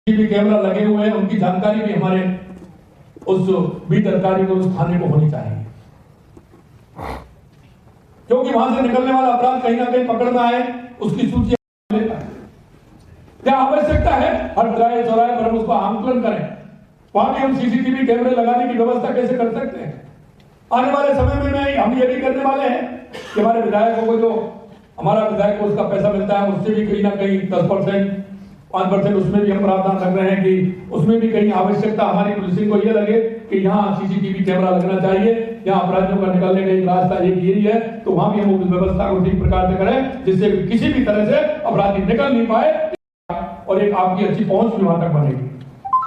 भी कैमरा लगे हुए हैं, उनकी जानकारी भी हमारे उस बीट अधिकारी को, उस थाने को होनी चाहिए, क्योंकि वहां से निकलने वाला अपराध कहीं ना कहीं पकड़ में आए, उसकी सूची लेता है। क्या आवश्यकता है हर चौराहे पर हम उसका आंकलन करें? वहां भी हम सीसीटीवी कैमरे लगाने की व्यवस्था कैसे कर सकते हैं? आने वाले समय में हम ये भी करने वाले हैं कि हमारे विधायकों को, जो हमारा विधायक को उसका पैसा मिलता है, उससे भी कहीं ना कहीं 10%, 5% उसमें भी हम प्रावधान रख रहे हैं कि उसमें भी कहीं आवश्यकता हमारी पुलिसिंग को यह लगे कि यहाँ सीसीटीवी कैमरा लगना चाहिए, यहाँ अपराधियों का निकलने का एक रास्ता एक यही है, तो वहां भी हम उस व्यवस्था को ठीक प्रकार से करें जिससे किसी भी तरह से अपराधी निकल नहीं पाए और एक आपकी अच्छी पहुंच भी वहां तक बनेगी।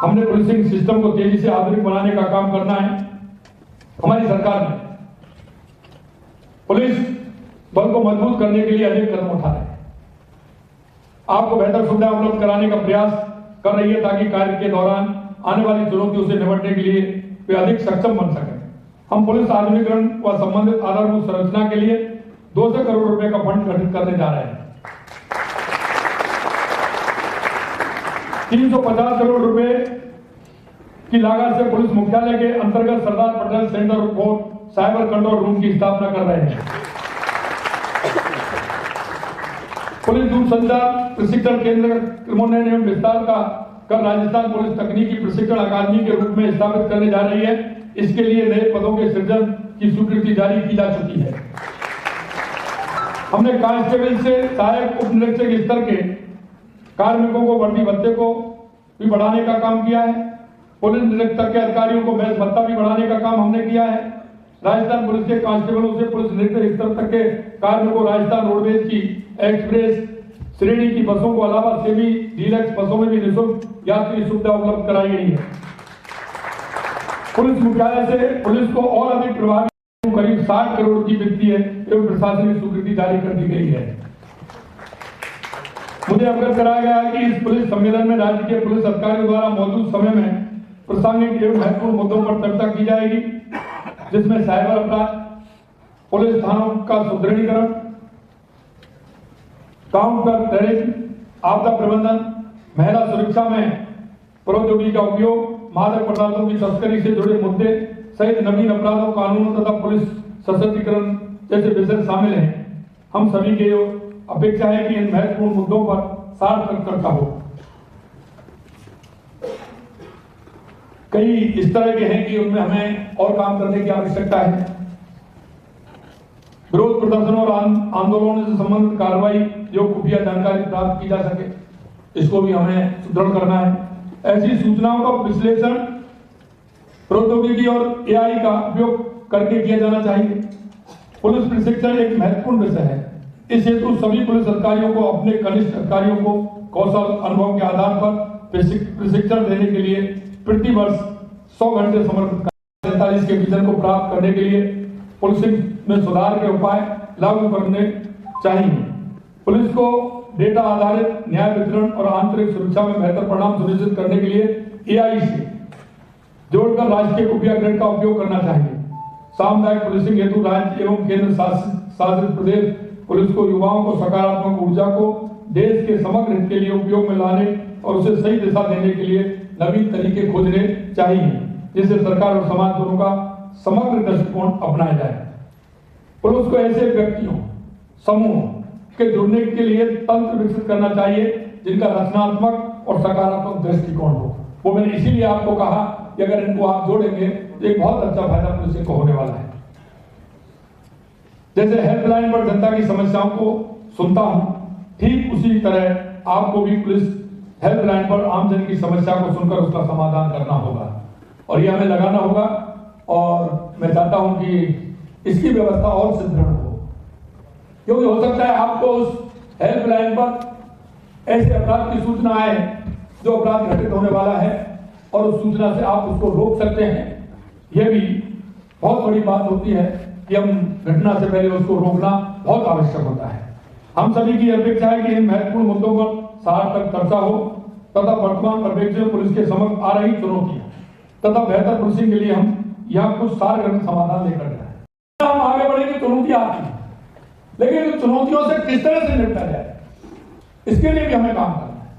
हमने पुलिसिंग सिस्टम को तेजी से आधुनिक बनाने का काम करना है। हमारी सरकार ने पुलिस बल को मजबूत करने के लिए अनेक कदम उठा रहे हैं, आपको बेहतर सुविधा उपलब्ध कराने का प्रयास कर रही है ताकि कार्य के दौरान आने वाली चुनौतियों से निपटने के लिए वे अधिक सक्षम बन सकें। हम पुलिस आधुनिकीकरण व संबंधित आधारभूत संरचना के लिए 200 करोड़ रुपए का फंड गठित करने जा रहे हैं। 350 करोड़ रुपए की लागत से पुलिस मुख्यालय के अंतर्गत Sardar Patel centre for cyber control room की स्थापना कर रहे हैं। पुलिस दूरसंचार प्रशिक्षण केंद्र क्रियान्वयन एवं विस्तार का कल राजस्थान पुलिस तकनीकी प्रशिक्षण अकादमी के रूप में स्थापित करने जा रही है। इसके लिए नए पदों के सृजन की स्वीकृति जारी की जा चुकी है। हमने कांस्टेबल से सहायक उप निरीक्षक स्तर के कार्मिकों को वर्दी भत्ते को भी बढ़ाने का काम किया है। पुलिस निरीक्षक के अधिकारियों को मैच भत्ता भी बढ़ाने का काम हमने किया है। राजस्थान पुलिस के कांस्टेबलों से पुलिस निरीक्षक स्तर तक के कार्मिकों राजस्थान रोडवेज की एक्सप्रेस श्रेणी की बसों को अलावा सेमी डीलक्स बसों में भी निःशुल्क यात्री सुविधा उपलब्ध कराई गई है। पुलिस मुख्यालय से पुलिस को और अधिक प्रभावी करीब 60 करोड़ की वित्तीय एवं प्रशासनिक स्वीकृति जारी कर दी गई है। मुझे अवगत कराया गया है कि इस पुलिस सम्मेलन में राज्य के पुलिस अधिकारियों द्वारा मौजूद समय में प्रासंगिक एवं महत्वपूर्ण मुद्दों पर चर्चा की जाएगी, जिसमें साइबर अपराध, पुलिस थानों का सुदृढ़ीकरण, काउंटर टेररिज्म, आपदा प्रबंधन, महिला सुरक्षा में प्रौद्योगिकी का उपयोग, मादक पदार्थों की तस्करी से जुड़े मुद्दे सहित नवीन अपराधों, कानून तथा पुलिस सशक्तिकरण जैसे विषय शामिल हैं। हम सभी की अपेक्षा है कि इन महत्वपूर्ण मुद्दों पर सार्थक चर्चा हो। कई इस तरह के हैं कि उनमें हमें और काम करने की आवश्यकता है। विरोध प्रदर्शन और आंदोलनों से संबंधित कार्रवाई जो खुफिया जानकारी प्राप्त की जा सके, इसको भी हमें सुदृढ़ करना है। ऐसी सूचनाओं का विश्लेषण प्रौद्योगिकी और एआई का उपयोग करके किया जाना चाहिए। पुलिस प्रशिक्षण एक महत्वपूर्ण विषय है। इस हेतु सभी पुलिस अधिकारियों को अपने कनिष्ठ अधिकारियों को कौशल अनुभव के आधार पर प्रशिक्षण देने के लिए प्रति वर्ष 100 घंटे समर्पित कर 47 के विजन को प्राप्त करने के लिए पुलिसिंग में सुधार के उपाय लागू करने चाहिए। पुलिस को डेटा आधारित न्याय वितरण और आंतरिक सुरक्षा में बेहतर परिणाम सुनिश्चित करने के लिए एआई से जोड़कर राष्ट्रीय खुफिया ग्रेड का उपयोग करना चाहिए। सामुदायिक पुलिसिंग हेतु राज्य एवं केंद्र शासित प्रदेश पुलिस को युवाओं को सकारात्मक ऊर्जा को देश के समग्र हित के लिए उपयोग में लाने और उसे सही दिशा देने के लिए नवीन तरीके खोजने चाहिए, जिससे सरकार और समाज दोनों का समग्र दृष्टिकोण अपनाया जाए। पुलिस को ऐसे व्यक्तियों समूह के जुड़ने के लिए तंत्र विकसित करना चाहिए जिनका रचनात्मक और सकारात्मक दृष्टिकोण हो। वो मैंने इसीलिए आपको कहा कि अगर इनको आप जोड़ेंगे तो एक बहुत अच्छा फायदा पुलिस को होने वाला है। जैसे हेल्पलाइन पर जनता की समस्याओं को सुनता हूं, ठीक उसी तरह आपको भी पुलिस हेल्पलाइन पर आमजन की समस्या को सुनकर उसका समाधान करना होगा और यह हमें लगाना होगा। और मैं चाहता हूं कि इसकी व्यवस्था और सुदृढ़ हो, क्योंकि हो सकता है आपको उस हेल्पलाइन पर ऐसे अपराध की सूचना आए जो अपराध घटित होने वाला है और उस सूचना से आप उसको रोक सकते हैं। यह भी बहुत बड़ी बात होती है कि हम घटना से पहले उसको रोकना बहुत आवश्यक होता है। हम सभी की अपेक्षा है कि इन महत्वपूर्ण मुद्दों पर सार्थक चर्चा हो तथा वर्तमान परिप्रेक्ष्य में पुलिस के समक्ष आ रही चुनौतियां तथा बेहतर पुलिसिंग के लिए हम यहाँ कुछ सारगर समाधान लेकर जाए। हम आगे बढ़ेंगे, चुनौतियां आती हैं, लेकिन इन चुनौतियों से किस तरह से निपटा जाए, इसके लिए भी हमें काम करना है।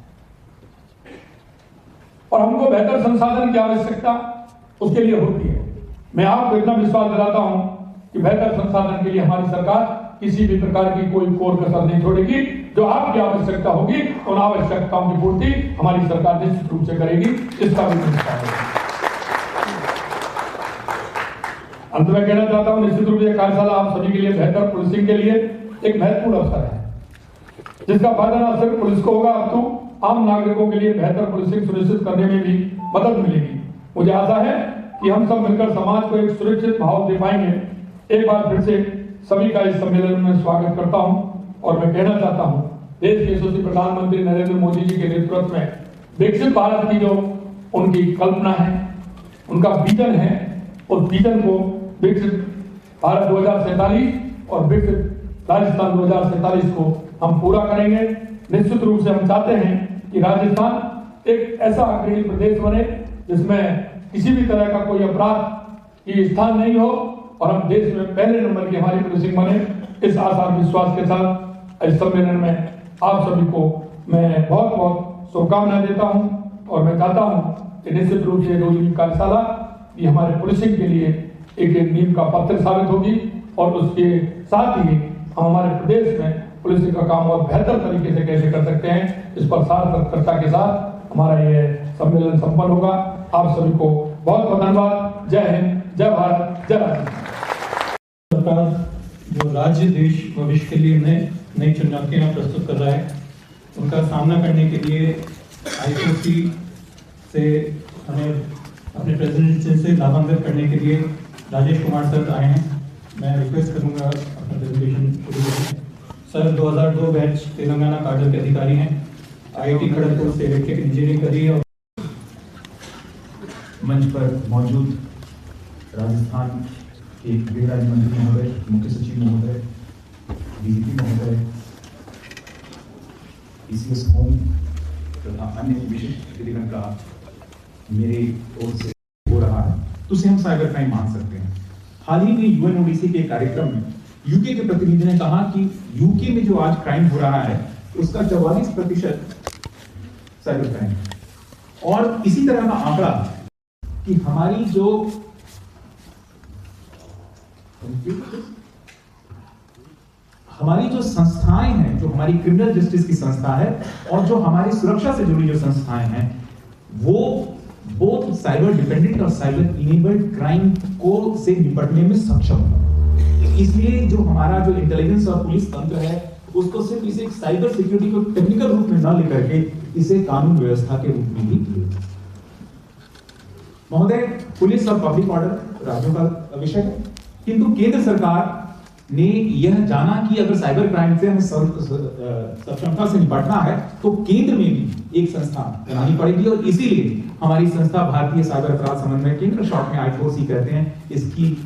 और हमको बेहतर संसाधन की आवश्यकता उसके लिए होती है। मैं आपको इतना विश्वास दिलाता हूं कि बेहतर संसाधन के लिए हमारी सरकार किसी भी प्रकार की कोई कोर कसर नहीं छोड़ेगी। जो आपकी आवश्यकता होगी उन आवश्यकताओं की पूर्ति हमारी सरकार निश्चित रूप से करेगी, इसका भी विश्वास है। अंत में कहना चाहता हूं, निश्चित रूप से कार्यशाला आप सभी के लिए बेहतर पुलिसिंग के लिए एक महत्वपूर्ण अवसर है, जिसका फायदा न सिर्फ पुलिस को होगा अपितु आम नागरिकों के लिए बेहतर पुलिसिंग सुनिश्चित करने में भी मदद मिलेगी। मुझे आशा है कि हम सब मिलकर समाज को एक सुरक्षित माहौल दे पाएंगे। एक बार फिर से सभी का इस सम्मेलन में स्वागत करता हूं और मैं कहना चाहता हूं, देश के यशस्वी प्रधानमंत्री नरेंद्र मोदी जी के नेतृत्व में विकसित भारत की जो उनकी कल्पना है, उनका विजन है, उस विजन को विकसित भारत 2047 और विकसित राजस्थान 2047 को हम पूरा करेंगे। निश्चित रूप से हम चाहते हैं कि राजस्थान एक ऐसा अग्रणी प्रदेश बने जिसमें किसी भी तरह का कोई अपराध की स्थान नहीं हो और हम देश में पहले नंबर की हमारी पुलिसिंग बने। इस आशा और विश्वास के साथ इस सम्मेलन में आप सभी को मैं बहुत बहुत शुभकामनाएं देता हूं और मैं चाहता हूं कि निश्चित रूप से रोजगार कार्यशाला ये हमारे पुलिसिंग के लिए एक नींव का पत्थर साबित होगी और उसके साथ ही हम हमारे प्रदेश में पुलिसिंग का काम और बेहतर तरीके से कैसे कर सकते हैं, इस पर सार्थकता के साथ हमारा ये सम्मेलन संपन्न होगा। आप सभी को बहुत बहुत धन्यवाद। जय हिंद, जय भारत, जय राजस्थान। सरकार जो राज्य देश भविष्य के लिए नई चुनौतियां प्रस्तुत कर रहा है, उनका सामना करने के लिए आईओसी से हमें अपने प्रेजेंटेशन से लाभान्वित करने के लिए राजेश कुमार सर आए हैं। मैं रिक्वेस्ट करूंगा अपना प्रेजेंटेशन शुरू करें। सर 2002 बैच तेलंगाना काडर के अधिकारी हैं, आईआईटी खड़गपुर से इलेक्ट्रिकल इंजीनियरिंग करी है। मंच पर मौजूद राजस्थान के गृह राज्य मंत्री महोदय, मुख्य सचिव महोदय, डीजीपी महोदय, ईसीएस होम तथा अन्य विशिष्ट अतिथिगण का मेरे ओर से हो रहा है, तो उसे हम साइबर क्राइम मान सकते हैं। हाल ही में यूएनओडीसी के कार्यक्रम में यूके के प्रतिनिधि ने कहा कि यूके में जो आज क्राइम हो रहा है उसका 44% साइबर क्राइम है। और इसी तरह का आंकड़ा कि हमारी जो संस्थाएं हैं, जो हमारी क्रिमिनल जस्टिस की संस्था है और जो हमारी सुरक्षा से जुड़ी जो संस्थाएं हैं, वो बोथ साइबर डिपेंडेंट और साइबर इनेबल्ड क्राइम को से निपटने में सक्षम है। इसलिए जो हमारा जो इंटेलिजेंस और पुलिस तंत्र है, उसको सिर्फ इसे साइबर सिक्योरिटी को टेक्निकल रूप में न लेकर के इसे कानून व्यवस्था के रूप में भी लिया। महोदय, पुलिस और पब्लिक ऑर्डर राज्यों का विषय है, किंतु केंद्र सरकार ने यह जाना कि अगर साइबर क्राइम से हमें सक्षमता से निपटना है तो केंद्र में भी एक संस्था बनानी पड़ेगी और इसीलिए हमारी संस्था भारतीय साइबर अपराध समन्वय केंद्र, शॉर्ट में I4C कहते हैं, इसकी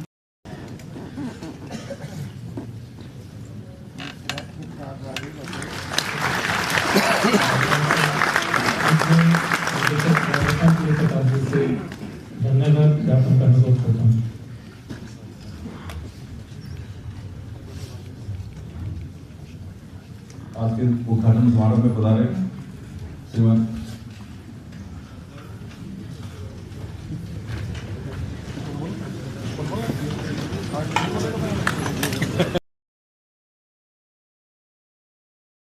धन्यवाद ज्ञापन का अनुरोध करता हूँ। आज के उद्घाटन समारोह में पधारे श्रीमान